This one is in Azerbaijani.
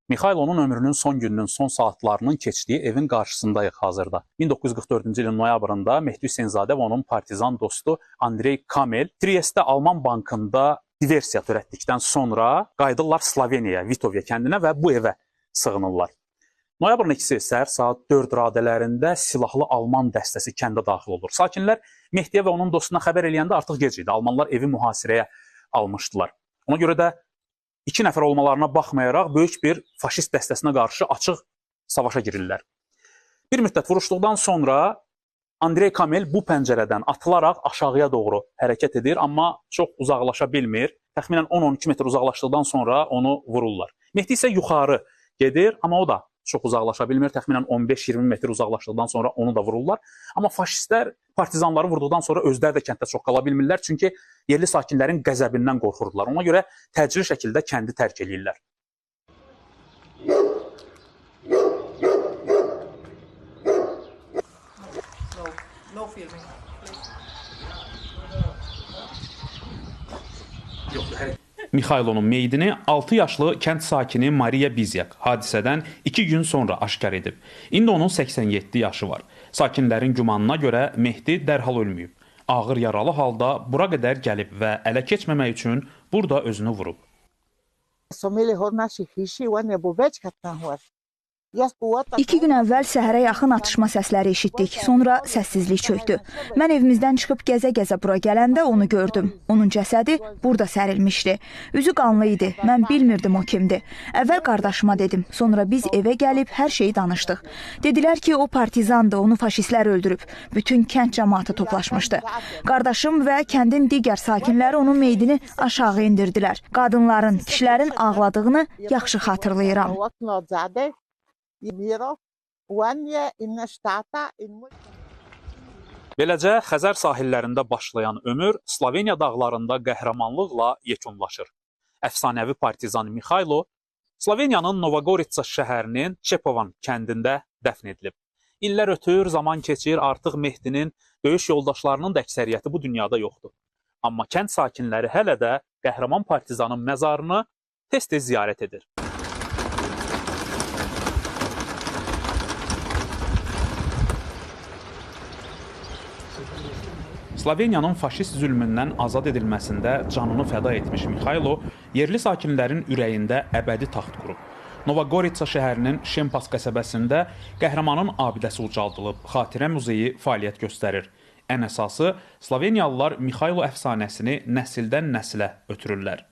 Mixailonun ömrünün son gününün son saatlarının keçdiyi evin qarşısındayıq hazırda. 1944-cü ilin noyabrında Mehdi Hüseynzadə və onun partizan dostu Andrey Kamel Trieste Alman bankında diversiya törətdikdən sonra qayıdırlar Sloveniyaya, Vitovya kəndinə və bu evə sığınırlar. Noyabrın 2-si səhər saat 4 radələrində silahlı Alman dəstəsi kəndə daxil olur. Sakinlər Mehdiyə və onun dostuna xəbər eləyəndə artıq gec idi. Almanlar evi mühasirəyə almışdılar. Ona görə də 2 nəfər olmalarına baxmayaraq böyük bir faşist dəstəsinə qarşı açıq savaşa girirlər. Bir müddət vuruşduqdan sonra Andrey Kamel bu pəncərədən atılaraq aşağıya doğru hərəkət edir, amma çox uzaqlaşa bilmir. Təxminən 10-12 metr uzaqlaşdıqdan sonra onu vururlar. Mehdi isə yuxarı gedir, amma o da çox uzaqlaşa bilmir. Təxminən 15-20 metr uzaqlaşdıqdan sonra onu da vururlar. Amma faşistlər partizanları vurduqdan sonra özləri də kənddə çox qala bilmirlər. Çünki yerli sakinlərin qəzəbindən qorxurdular. Ona görə təcili şəkildə kəndi tərk edirlər. No filming. Mixailonun meyidini 6 yaşlı kənd sakini Mariya Bizyak hadisədən 2 gün sonra aşkar edib. İndi onun 87 yaşı var. Sakinlərin gümanına görə Mehdi dərhal ölməyib. Ağır yaralı halda bura qədər gəlib və ələ keçməmək üçün burada özünü vurub. İki gün əvvəl səhərə yaxın atışma səsləri eşitdik. Sonra səssizlik çökdü. Mən evimizdən çıxıb gəzə-gəzə bura gələndə onu gördüm. Onun cəsədi burada sərilmişdi. Üzü qanlı idi. Mən bilmirdim o kimdir. Əvvəl qardaşıma dedim. Sonra biz evə gəlib hər şeyi danışdıq. Dedilər ki, o partizandı, onu faşistlər öldürüb. Bütün kənd cəmaatı toplaşmışdı. Qardaşım və kəndin digər sakinləri onun meydini aşağı indirdilər. Qadınların, kişilərin ağladığını yaxşı xatırlayıram. Beləcə, Xəzər sahillərində başlayan ömür Sloveniya dağlarında qəhrəmanlıqla yekunlaşır. Əfsanəvi partizan Mixailo Sloveniyanın Novogoritsa şəhərinin Çepovan kəndində dəfn edilib. İllər ötür, zaman keçir, artıq Mehdinin döyüş yoldaşlarının da əksəriyyəti bu dünyada yoxdur. Amma kənd sakinləri hələ də qəhrəman partizanın məzarını tez-tez ziyarət edir. Sloveniyanın faşist zülmündən azad edilməsində canını fəda etmiş Mixailo yerli sakinlərin ürəyində əbədi taxt qurub. Novogoritsa şəhərinin Şempas qəsəbəsində qəhrəmanın abidəsi ucaldılıb, xatirə muzeyi fəaliyyət göstərir. Ən əsası, Sloveniyalılar Mixailo əfsanəsini nəsildən nəsilə ötürürlər.